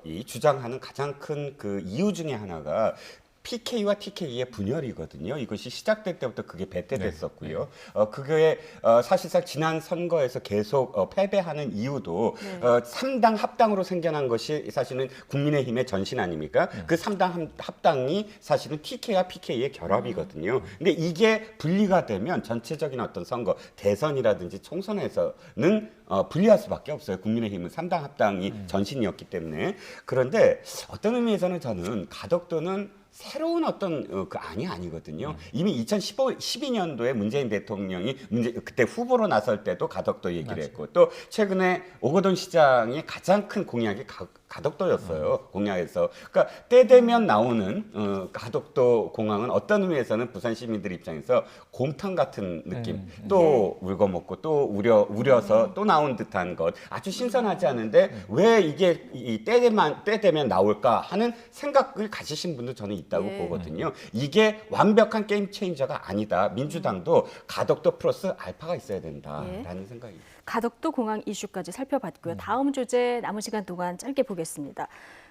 Speaker 3: 이 주장하는 가장 큰 그 이유 중에 하나가 PK와 TK의 분열이거든요. 이것이 시작될 때부터 그게 배태됐었고요. 그게 사실상 지난 선거에서 계속 패배하는 이유도 3당 합당으로 생겨난 것이 사실은 국민의힘의 전신 아닙니까? 그 3당 합당이 사실은 TK와 PK의 결합이거든요. 근데 이게 분리가 되면 전체적인 어떤 선거, 대선이라든지 총선에서는 분리할 수밖에 없어요. 국민의힘은 3당 합당이 전신이었기 때문에. 그런데 어떤 의미에서는 저는 가덕도는 새로운 어떤 그 안이 아니거든요. 이미 2012년도에 문재인 대통령이 그때 후보로 나설 때도 가덕도 얘기를 했고 또 최근에 오거돈 시장의 가장 큰 공약이 가덕도였어요. 공약에서. 그러니까 때 되면 나오는 가덕도 공항은 어떤 의미에서는 부산 시민들 입장에서 곰탕 같은 느낌. 또 울거먹고 또 우려서 또 나온 듯한 것. 아주 신선하지 않은데 왜 이게 때 되면 나올까 하는 생각을 가지신 분도 저는 있다고 보거든요. 이게 완벽한 게임 체인저가 아니다. 민주당도 가덕도 플러스 알파가 있어야 된다라는 생각입니다.
Speaker 1: 가덕도 공항 이슈까지 살펴봤고요. 다음 주제 남은 시간 동안 짧게 보겠습니다.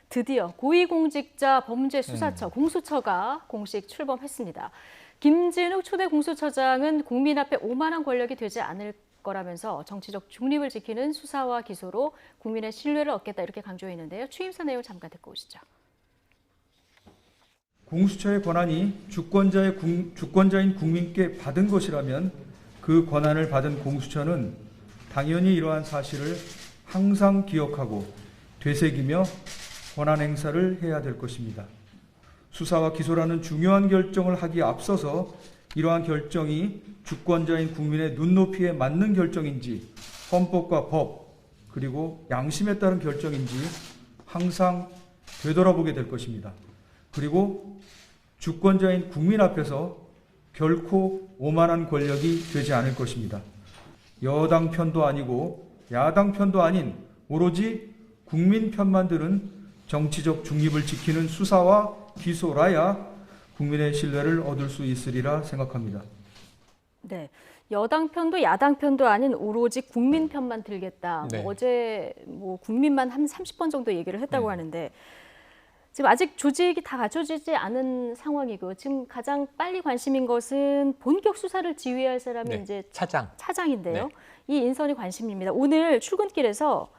Speaker 1: 드디어 고위공직자 범죄수사처 공수처가 공식 출범했습니다. 김진욱 초대 공수처장은 국민 앞에 오만한 권력이 되지 않을 거라면서 정치적 중립을 지키는 수사와 기소로 국민의 신뢰를 얻겠다 이렇게 강조했는데요. 취임사 내용 잠깐 듣고 오시죠.
Speaker 10: 공수처의 권한이 주권자인 국민께 받은 것이라면 그 권한을 받은 공수처는 당연히 이러한 사실을 항상 기억하고 되새기며 권한 행사를 해야 될 것입니다. 수사와 기소라는 중요한 결정을 하기에 앞서서 이러한 결정이 주권자인 국민의 눈높이에 맞는 결정인지 헌법과 법 그리고 양심에 따른 결정인지 항상 되돌아보게 될 것입니다. 그리고 주권자인 국민 앞에서 결코 오만한 권력이 되지 않을 것입니다. 여당 편도 아니고 야당 편도 아닌 오로지 국민 편만 들은 정치적 중립을 지키는 수사와 기소라야 국민의 신뢰를 얻을 수 있으리라 생각합니다.
Speaker 1: 네, 여당 편도 야당 편도 아닌 오로지 국민 편만 들겠다.
Speaker 2: 네.
Speaker 1: 어제 국민만 한 30번 정도 얘기를 했다고 하는데 지금 아직 조직이 다 갖춰지지 않은 상황이고 지금 가장 빨리 관심인 것은 본격 수사를 지휘할 사람이
Speaker 2: 네,
Speaker 1: 이제
Speaker 2: 네.
Speaker 1: 차장인데요. 이 인선이 관심입니다. 오늘 출근길에서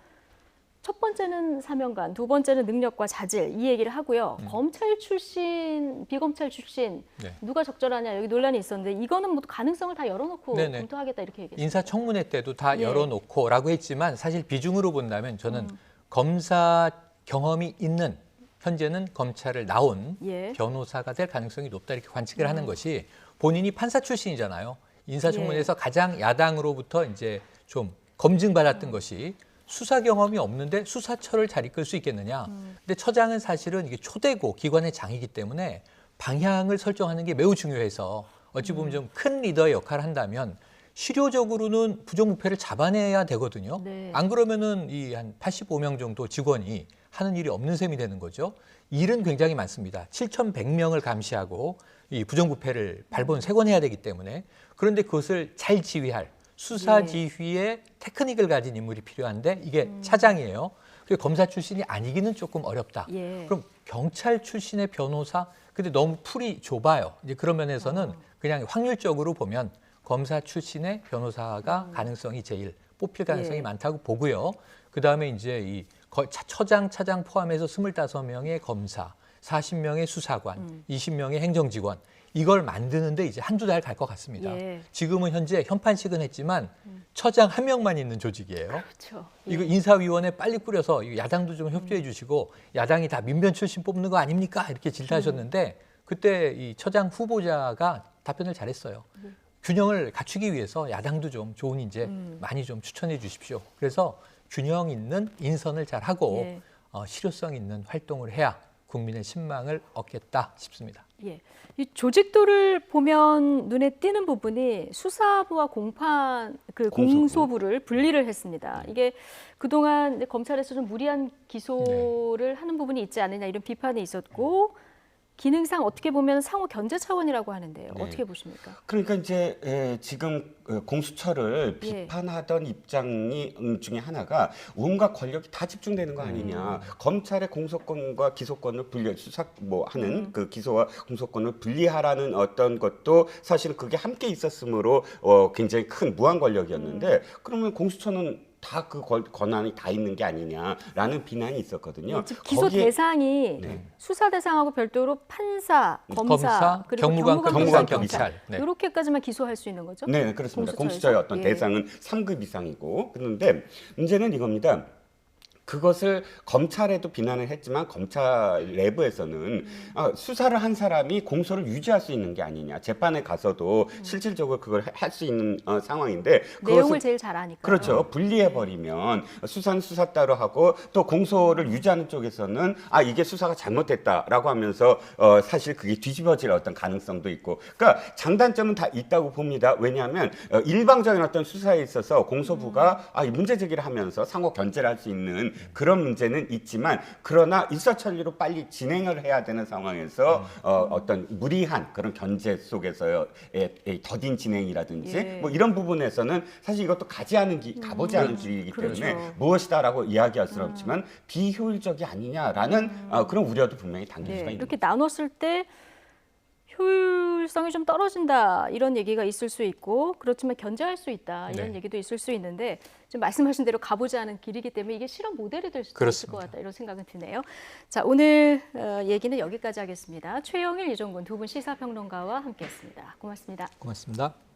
Speaker 1: 첫 번째는 사명감, 두 번째는 능력과 자질 이 얘기를 하고요. 검찰 출신, 비검찰 출신
Speaker 2: 네.
Speaker 1: 누가 적절하냐 여기 논란이 있었는데 이거는 뭐 가능성을 다 열어놓고
Speaker 2: 네네.
Speaker 1: 검토하겠다 이렇게 얘기했어요.
Speaker 2: 인사청문회 때도 다
Speaker 1: 예.
Speaker 2: 열어놓고라고 했지만 사실 비중으로 본다면 저는 검사 경험이 있는 현재는 검찰을 나온
Speaker 1: 예.
Speaker 2: 변호사가 될 가능성이 높다 이렇게 관측을 하는 것이 본인이 판사 출신이잖아요. 인사청문회에서 가장 야당으로부터 이제 좀 검증받았던 것이 수사 경험이 없는데 수사처를 잘 이끌 수 있겠느냐. 근데 처장은 사실은 이게 초대고 기관의 장이기 때문에 방향을 설정하는 게 매우 중요해서 어찌 보면 좀 큰 리더의 역할을 한다면 실효적으로는 부정부패를 잡아내야 되거든요.
Speaker 1: 네.
Speaker 2: 안 그러면은 이 한 85명 정도 직원이 하는 일이 없는 셈이 되는 거죠. 일은 굉장히 많습니다. 7,100명을 감시하고 이 부정부패를 발본 세권해야 되기 때문에 그런데 그것을 잘 지휘할 수사 지휘의 테크닉을 가진 인물이 필요한데 이게 차장이에요. 그리고 검사 출신이 아니기는 조금 어렵다.
Speaker 1: 예.
Speaker 2: 그럼 경찰 출신의 변호사? 근데 너무 풀이 좁아요. 이제 그런 면에서는 그냥 확률적으로 보면 검사 출신의 변호사가 가능성이 제일 뽑힐 가능성이
Speaker 1: 예.
Speaker 2: 많다고 보고요. 그다음에 이제 이 처장, 차장 포함해서 25명의 검사, 40명의 수사관, 20명의 행정직원 이걸 만드는데 이제 한두 달 갈 것 같습니다.
Speaker 1: 예.
Speaker 2: 지금은 현재 현판식은 했지만 처장 한 명만 있는 조직이에요.
Speaker 1: 그렇죠. 예.
Speaker 2: 이거 인사위원회 빨리 꾸려서 이거 야당도 좀 협조해 주시고 야당이 다 민변 출신 뽑는 거 아닙니까? 이렇게 질타하셨는데 그때 이 처장 후보자가 답변을 잘했어요. 균형을 갖추기 위해서 야당도 좀 좋은 인재 많이 좀 추천해 주십시오. 그래서 균형 있는 인선을 잘 하고
Speaker 1: 예.
Speaker 2: 실효성 있는 활동을 해야 국민의 신망을 얻겠다 싶습니다.
Speaker 1: 예. 이 조직도를 보면 눈에 띄는 부분이 수사부와 공판 공소부를 분리를 했습니다. 이게 그동안 이제 검찰에서 좀 무리한 기소를 하는 부분이 있지 않느냐 이런 비판이 있었고 기능상 어떻게 보면 상호 견제 차원이라고 하는데요.
Speaker 3: 네.
Speaker 1: 어떻게 보십니까?
Speaker 3: 그러니까 이제 지금 공수처를
Speaker 1: 예.
Speaker 3: 비판하던 입장이 중에 하나가 온갖 권력이 다 집중되는 거 아니냐. 검찰의 공소권과 기소권을 분리 수사 뭐 하는 그 기소와 공소권을 분리하라는 어떤 것도 사실 그게 함께 있었으므로 굉장히 큰 무한 권력이었는데 그러면 공수처는 다 그 권한이 다 있는 게 아니냐라는 비난이 있었거든요.
Speaker 1: 예, 즉 기소 대상이
Speaker 3: 네.
Speaker 1: 수사 대상하고 별도로 판사, 검사, 그리고
Speaker 2: 경무관급
Speaker 3: 경무관급
Speaker 2: 경찰. 네.
Speaker 1: 이렇게까지만 기소할 수 있는 거죠?
Speaker 3: 네, 그렇습니다.
Speaker 1: 공수처에서?
Speaker 3: 공수처의 어떤
Speaker 1: 예.
Speaker 3: 대상은 3급 이상이고 그런데 문제는 이겁니다. 그것을 검찰에도 비난을 했지만 검찰 내부에서는 수사를 한 사람이 공소를 유지할 수 있는 게 아니냐. 재판에 가서도 실질적으로 그걸 할 수 있는 상황인데
Speaker 1: 내용을 제일 잘 아니까.
Speaker 3: 그렇죠. 분리해버리면 수사는 수사 따로 하고 또 공소를 유지하는 쪽에서는 이게 수사가 잘못됐다라고 하면서 사실 그게 뒤집어질 어떤 가능성도 있고 그러니까 장단점은 다 있다고 봅니다. 왜냐하면 일방적인 어떤 수사에 있어서 공소부가 문제 제기를 하면서 상호 견제를 할 수 있는 그런 문제는 있지만 그러나 일사천리로 빨리 진행을 해야 되는 상황에서 어떤 무리한 그런 견제 속에서의 더딘 진행이라든지
Speaker 1: 예.
Speaker 3: 뭐 이런 부분에서는 사실 이것도 가보지 않은 길이기
Speaker 1: 그렇죠.
Speaker 3: 때문에 무엇이다라고 이야기할 수는 없지만 비효율적이 아니냐라는 그런 우려도 분명히 담길 수가
Speaker 1: 네,
Speaker 3: 있는
Speaker 1: 이렇게 나눴을 때 효율성이 좀 떨어진다 이런 얘기가 있을 수 있고 그렇지만 견제할 수 있다 이런
Speaker 2: 네.
Speaker 1: 얘기도 있을 수 있는데 좀 말씀하신 대로 가보지 않은 길이기 때문에 이게 실험 모델이 될 수도 있을
Speaker 2: 그렇습니다.
Speaker 1: 것 같다 이런 생각은 드네요. 자, 오늘 얘기는 여기까지 하겠습니다. 최영일, 이종근 두 분 시사평론가와 함께했습니다. 고맙습니다.
Speaker 2: 고맙습니다.